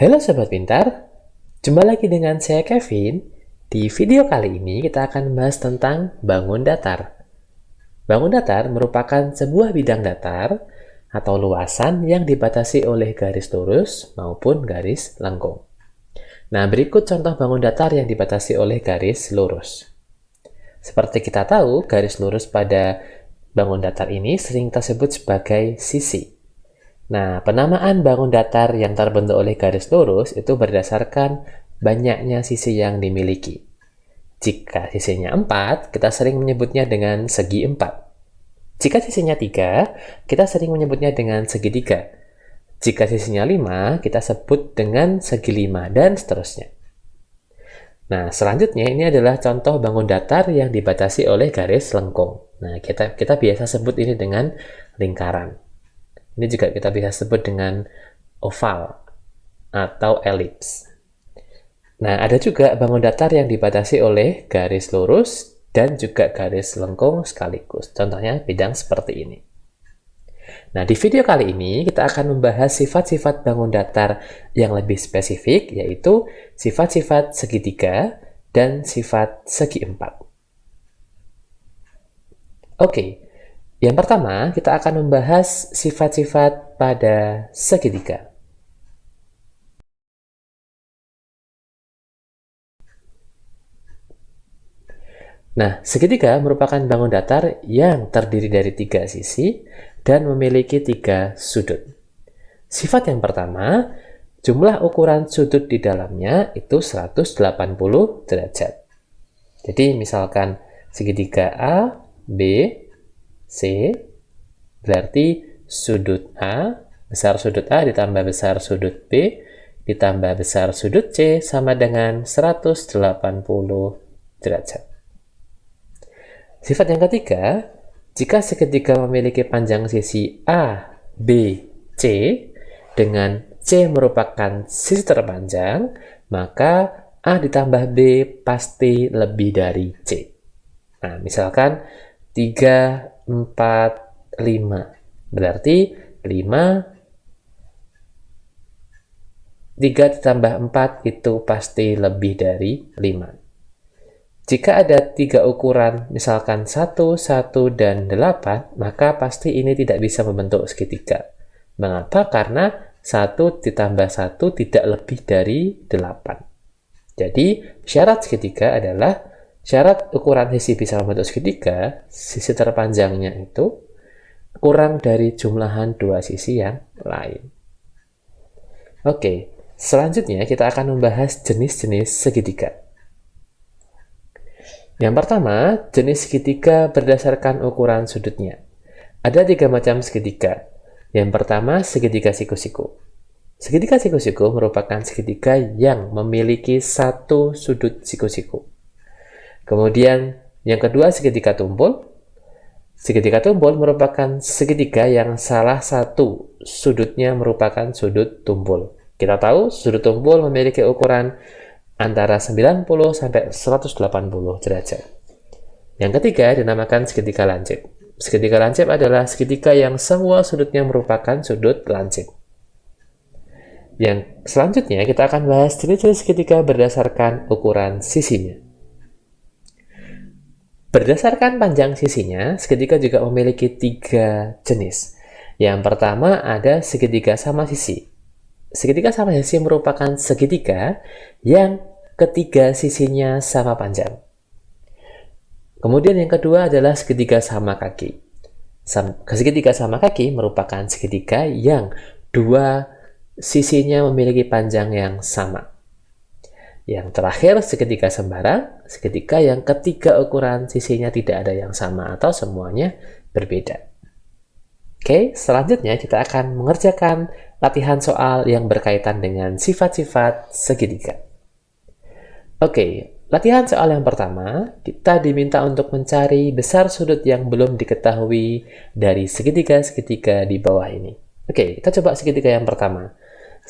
Halo Sobat Pintar, jumpa lagi dengan saya Kevin. Di video kali ini kita akan membahas tentang bangun datar. Bangun datar merupakan sebuah bidang datar atau luasan yang dibatasi oleh garis lurus maupun garis lengkung. Nah, berikut contoh bangun datar yang dibatasi oleh garis lurus. Seperti kita tahu, garis lurus pada bangun datar ini sering tersebut sebagai sisi. Nah, penamaan bangun datar yang terbentuk oleh garis lurus itu berdasarkan banyaknya sisi yang dimiliki. Jika sisinya 4, kita sering menyebutnya dengan segi 4. Jika sisinya 3, kita sering menyebutnya dengan segitiga. Jika sisinya 5, kita sebut dengan segi 5, dan seterusnya. Nah, selanjutnya ini adalah contoh bangun datar yang dibatasi oleh garis lengkung. Nah, kita biasa sebut ini dengan lingkaran. Ini juga kita bisa sebut dengan oval atau elips. Nah, ada juga bangun datar yang dibatasi oleh garis lurus dan juga garis lengkung sekaligus. Contohnya bidang seperti ini. Nah, di video kali ini kita akan membahas sifat-sifat bangun datar yang lebih spesifik, yaitu sifat-sifat segitiga dan sifat segi 4. Oke. Yang pertama, kita akan membahas sifat-sifat pada segitiga. Nah, segitiga merupakan bangun datar yang terdiri dari 3 sisi dan memiliki 3 sudut. Sifat yang pertama, jumlah ukuran sudut di dalamnya itu 180 derajat. Jadi, misalkan segitiga A, B, C, berarti sudut A, besar sudut A ditambah besar sudut B, ditambah besar sudut C sama dengan 180 derajat. Sifat yang ketiga, jika segitiga memiliki panjang sisi A, B, C, dengan C merupakan sisi terpanjang, maka A ditambah B pasti lebih dari C. Nah, misalkan 3, 4, 5. Berarti 5, 3 ditambah 4 itu pasti lebih dari 5. Jika ada 3 ukuran, misalkan 1, 1, dan 8, maka pasti ini tidak bisa membentuk segitiga. Mengapa? Karena 1 ditambah 1 tidak lebih dari 8. Jadi, syarat segitiga adalah syarat ukuran sisi bisa membentuk segitiga, sisi terpanjangnya itu kurang dari jumlahan 2 sisi yang lain. Oke, selanjutnya kita akan membahas jenis-jenis segitiga. Yang pertama, jenis segitiga berdasarkan ukuran sudutnya. Ada 3 macam segitiga. Yang pertama, segitiga siku-siku. Segitiga siku-siku merupakan segitiga yang memiliki satu sudut siku-siku. Kemudian, yang kedua, segitiga tumpul. Segitiga tumpul merupakan segitiga yang salah satu sudutnya merupakan sudut tumpul. Kita tahu sudut tumpul memiliki ukuran antara 90 sampai 180 derajat. Yang ketiga dinamakan segitiga lancip. Segitiga lancip adalah segitiga yang semua sudutnya merupakan sudut lancip. Yang selanjutnya kita akan bahas jenis-jenis segitiga berdasarkan ukuran sisinya. Berdasarkan panjang sisinya, segitiga juga memiliki 3 jenis. Yang pertama ada segitiga sama sisi. Segitiga sama sisi merupakan segitiga yang ketiga sisinya sama panjang. Kemudian yang kedua adalah segitiga sama kaki. Segitiga sama kaki merupakan segitiga yang 2 sisinya memiliki panjang yang sama. Yang terakhir, segitiga sembarang, segitiga yang ketiga ukuran sisinya tidak ada yang sama atau semuanya berbeda. Oke, selanjutnya kita akan mengerjakan latihan soal yang berkaitan dengan sifat-sifat segitiga. Oke, latihan soal yang pertama, kita diminta untuk mencari besar sudut yang belum diketahui dari segitiga-segitiga di bawah ini. Oke, kita coba segitiga yang pertama.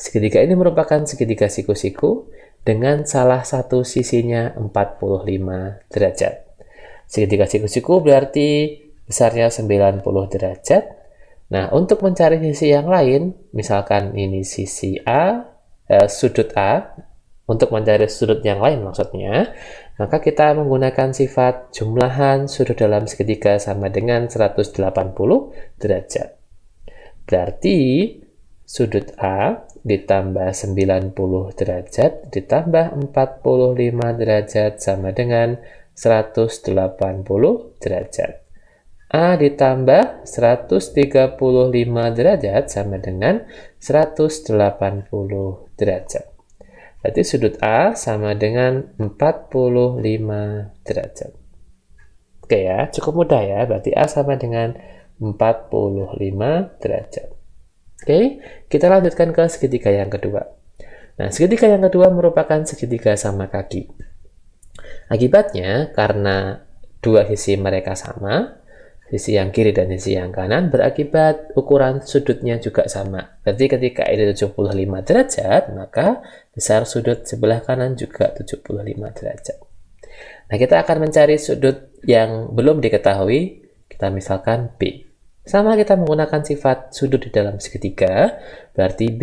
Segitiga ini merupakan segitiga siku-siku dengan salah satu sisinya 45 derajat. Segitiga siku-siku berarti besarnya 90 derajat. Nah, untuk mencari sisi yang lain, misalkan ini sisi A, sudut A, untuk mencari sudut yang lain maksudnya, maka kita menggunakan sifat jumlahan sudut dalam segitiga sama dengan 180 derajat. Berarti sudut A ditambah 90 derajat ditambah 45 derajat sama dengan 180 derajat. A ditambah 135 derajat sama dengan 180 derajat. Berarti sudut A sama dengan 45 derajat. Oke ya, cukup mudah ya. Berarti A sama dengan 45 derajat. Oke, kita lanjutkan ke segitiga yang kedua. Nah, segitiga yang kedua merupakan segitiga sama kaki. Akibatnya, karena dua sisi mereka sama, sisi yang kiri dan sisi yang kanan, berakibat ukuran sudutnya juga sama. Berarti ketika ini 75 derajat, maka besar sudut sebelah kanan juga 75 derajat. Nah, kita akan mencari sudut yang belum diketahui, kita misalkan B. Sama kita menggunakan sifat sudut di dalam segitiga, berarti B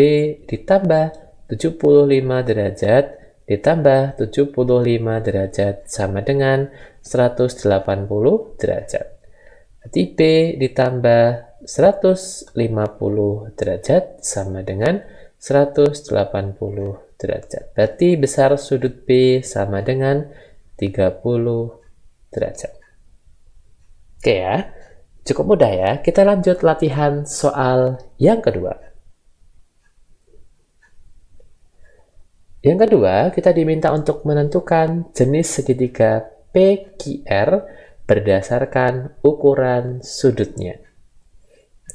ditambah 75 derajat ditambah 75 derajat sama dengan 180 derajat. Berarti B ditambah 150 derajat sama dengan 180 derajat. Berarti besar sudut B sama dengan 30 derajat. Oke ya. Cukup mudah ya, kita lanjut latihan soal yang kedua. Yang kedua, kita diminta untuk menentukan jenis segitiga PQR berdasarkan ukuran sudutnya.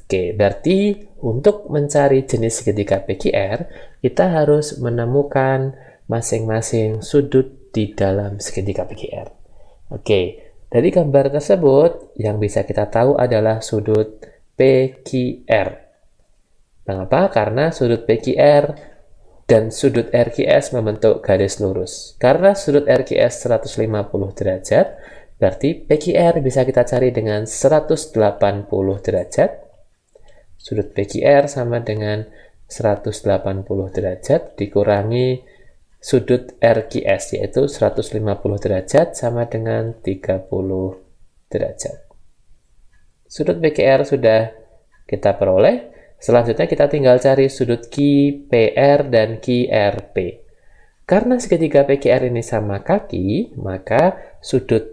Oke, berarti untuk mencari jenis segitiga PQR, kita harus menemukan masing-masing sudut di dalam segitiga PQR. Oke. Dari gambar tersebut, yang bisa kita tahu adalah sudut PQR. Mengapa? Karena sudut PQR dan sudut RQS membentuk garis lurus. Karena sudut RQS 150 derajat, berarti PQR bisa kita cari dengan 180 derajat. Sudut PQR sama dengan 180 derajat dikurangi sudut RQS, yaitu 150 derajat sama dengan 30 derajat. Sudut PQR sudah kita peroleh. Selanjutnya kita tinggal cari sudut QPR dan QRP. Karena segitiga PQR ini sama kaki, maka sudut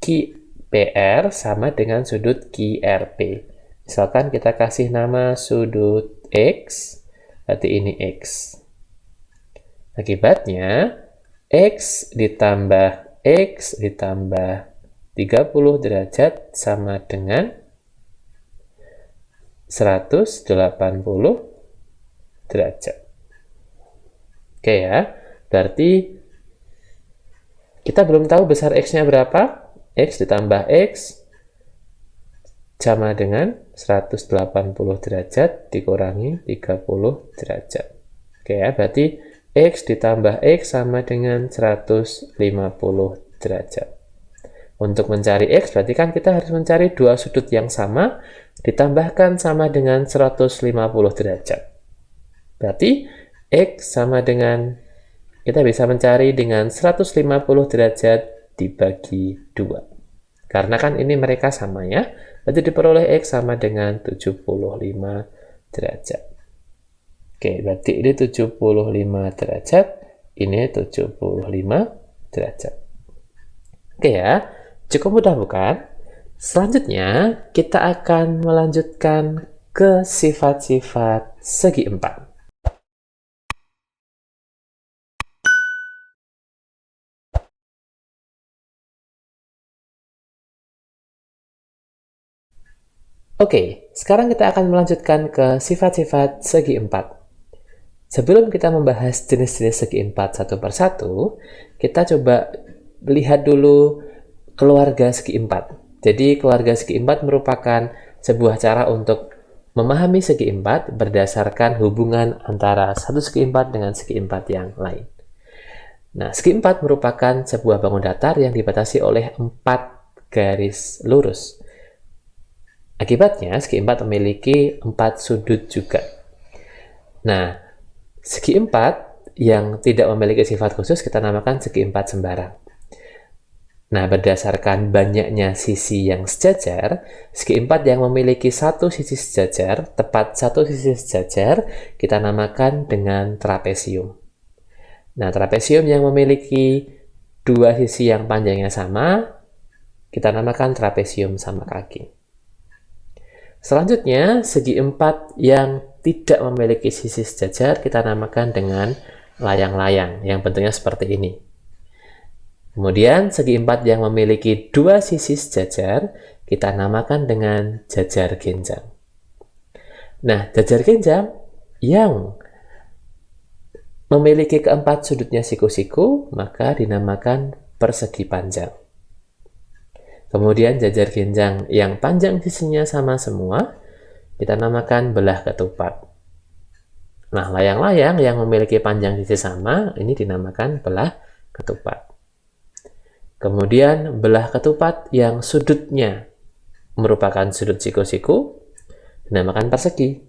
QPR sama dengan sudut QRP. Misalkan kita kasih nama sudut X, berarti ini X. Akibatnya, X ditambah 30 derajat sama dengan 180 derajat. Oke ya, berarti kita belum tahu besar X-nya berapa. X ditambah X sama dengan 180 derajat dikurangi 30 derajat. Oke ya, berarti X ditambah X sama dengan 150 derajat. Untuk mencari X, berarti kan kita harus mencari dua sudut yang sama, ditambahkan sama dengan 150 derajat. Berarti X sama dengan, kita bisa mencari dengan 150 derajat dibagi 2. Karena kan ini mereka sama ya, berarti diperoleh X sama dengan 75 derajat. Oke, berarti ini 75 derajat, ini 75 derajat. Oke ya, cukup mudah bukan? Selanjutnya, kita akan melanjutkan ke sifat-sifat segi empat. Oke, sekarang kita akan melanjutkan ke sifat-sifat segi empat. Sebelum kita membahas jenis-jenis segi empat satu persatu, kita coba lihat dulu keluarga segi empat. Jadi keluarga segi empat merupakan sebuah cara untuk memahami segi empat berdasarkan hubungan antara satu segi empat dengan segi empat yang lain. Nah, segi empat merupakan sebuah bangun datar yang dibatasi oleh 4 garis lurus. Akibatnya, segi empat memiliki 4 sudut juga. Nah, Segi empat yang tidak memiliki sifat khusus kita namakan segi empat sembarang. Nah, berdasarkan banyaknya sisi yang sejajar, segi empat yang memiliki satu sisi sejajar, tepat satu sisi sejajar, kita namakan dengan trapesium. Nah, trapesium yang memiliki dua sisi yang panjangnya sama, kita namakan trapesium sama kaki. Selanjutnya, segi empat yang tidak memiliki sisi sejajar, kita namakan dengan layang-layang, yang bentuknya seperti ini. Kemudian, segi empat yang memiliki dua sisi sejajar, kita namakan dengan jajar genjang. Nah, jajar genjang yang memiliki keempat sudutnya siku-siku, maka dinamakan persegi panjang. Kemudian, jajar genjang yang panjang sisinya sama semua, kita namakan belah ketupat. Nah, layang-layang yang memiliki panjang sisi sama, ini dinamakan belah ketupat. Kemudian belah ketupat yang sudutnya merupakan sudut siku-siku dinamakan persegi.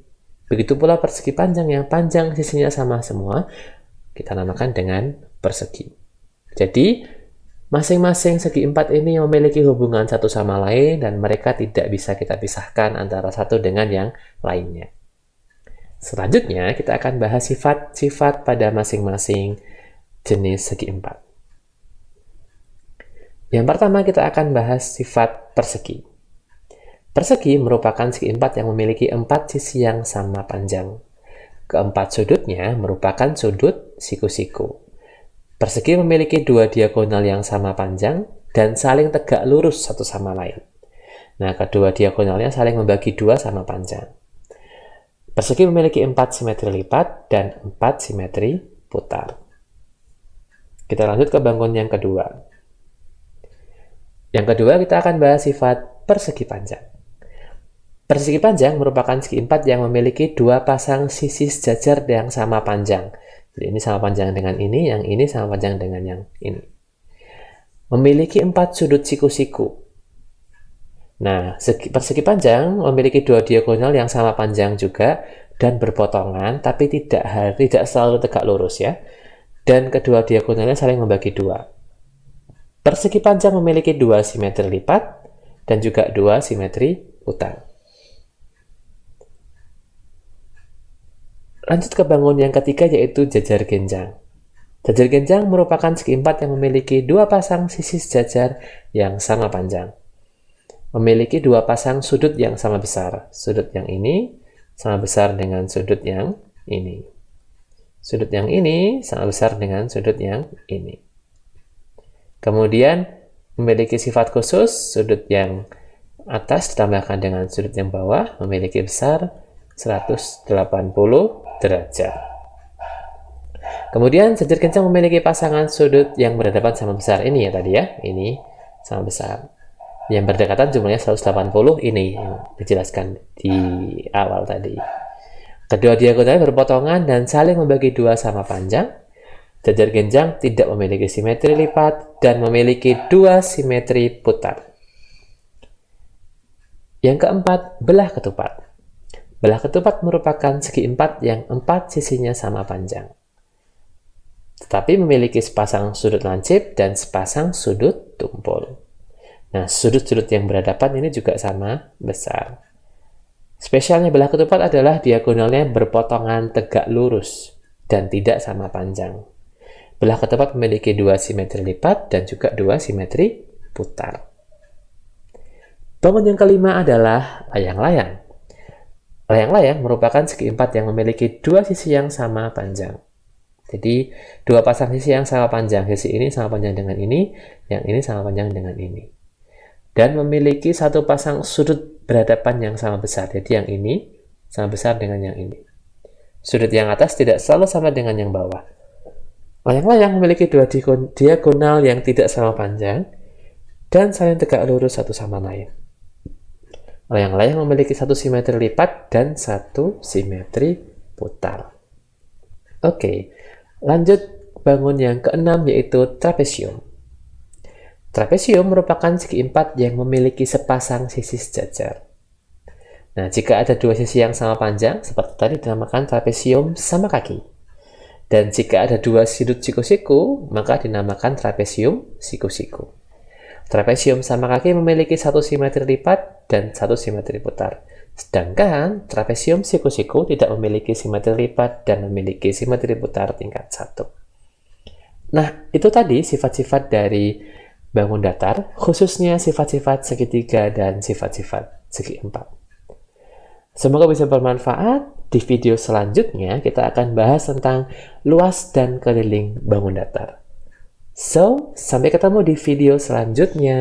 Begitu pula persegi panjang yang panjang sisinya sama semua kita namakan dengan persegi. Jadi masing-masing segi empat ini memiliki hubungan satu sama lain dan mereka tidak bisa kita pisahkan antara satu dengan yang lainnya. Selanjutnya kita akan bahas sifat-sifat pada masing-masing jenis segi empat. Yang pertama kita akan bahas sifat persegi. Persegi merupakan segi empat yang memiliki empat sisi yang sama panjang. Keempat sudutnya merupakan sudut siku-siku. Persegi memiliki dua diagonal yang sama panjang dan saling tegak lurus satu sama lain. Nah, kedua diagonalnya saling membagi dua sama panjang. Persegi memiliki 4 simetri lipat dan 4 simetri putar. Kita lanjut ke bangun yang kedua. Yang kedua, kita akan bahas sifat persegi panjang. Persegi panjang merupakan segi empat yang memiliki dua pasang sisi sejajar yang sama panjang. Jadi ini sama panjang dengan ini, yang ini sama panjang dengan yang ini. Memiliki 4 sudut siku-siku. Nah, persegi panjang memiliki dua diagonal yang sama panjang juga dan berpotongan, tapi tidak selalu tegak lurus ya. Dan kedua diagonalnya saling membagi dua. Persegi panjang memiliki dua simetri lipat dan juga dua simetri putar. Lanjut ke bangun yang ketiga yaitu jajar genjang. Jajar genjang merupakan segi empat yang memiliki dua pasang sisi sejajar yang sama panjang. Memiliki dua pasang sudut yang sama besar. Sudut yang ini sama besar dengan sudut yang ini. Sudut yang ini sama besar dengan sudut yang ini. Kemudian memiliki sifat khusus, sudut yang atas ditambahkan dengan sudut yang bawah memiliki besar 180 derajat. Kemudian jajar genjang memiliki pasangan sudut yang berhadapan sama besar. Ini ya tadi ya, ini sama besar. Yang berdekatan jumlahnya 180, ini yang dijelaskan di awal tadi. Kedua diagonalnya berpotongan dan saling membagi dua sama panjang. Jajar genjang tidak memiliki simetri lipat dan memiliki dua simetri putar. Yang keempat, belah ketupat. Belah ketupat merupakan segi empat yang empat sisinya sama panjang, tetapi memiliki sepasang sudut lancip dan sepasang sudut tumpul. Nah, sudut-sudut yang berhadapan ini juga sama besar. Spesialnya belah ketupat adalah diagonalnya berpotongan tegak lurus dan tidak sama panjang. Belah ketupat memiliki dua simetri lipat dan juga dua simetri putar. Bangun yang kelima adalah layang-layang. Layang-layang merupakan segi empat yang memiliki dua sisi yang sama panjang. Jadi, dua pasang sisi yang sama panjang. Sisi ini sama panjang dengan ini, yang ini sama panjang dengan ini. Dan memiliki satu pasang sudut berhadapan yang sama besar. Jadi, yang ini sama besar dengan yang ini. Sudut yang atas tidak selalu sama dengan yang bawah. Layang-layang memiliki dua diagonal yang tidak sama panjang dan saling tegak lurus satu sama lain. Layang-layang memiliki satu simetri lipat dan satu simetri putar. Oke, lanjut bangun yang keenam yaitu trapesium. Trapesium merupakan segi empat yang memiliki sepasang sisi sejajar. Nah, jika ada dua sisi yang sama panjang, seperti tadi dinamakan trapesium sama kaki. Dan jika ada dua sudut siku-siku, maka dinamakan trapesium siku-siku. Trapesium sama kaki memiliki satu simetri lipat dan satu simetri putar. Sedangkan trapesium siku-siku tidak memiliki simetri lipat dan memiliki simetri putar tingkat 1. Nah, itu tadi sifat-sifat dari bangun datar, khususnya sifat-sifat segitiga dan sifat-sifat segi empat. Semoga bisa bermanfaat. Di video selanjutnya, kita akan bahas tentang luas dan keliling bangun datar. So, sampai ketemu di video selanjutnya.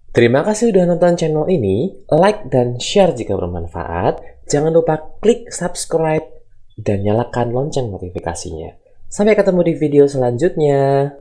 Terima kasih sudah nonton channel ini. Like dan share jika bermanfaat. Jangan lupa klik subscribe dan nyalakan lonceng notifikasinya. Sampai ketemu di video selanjutnya.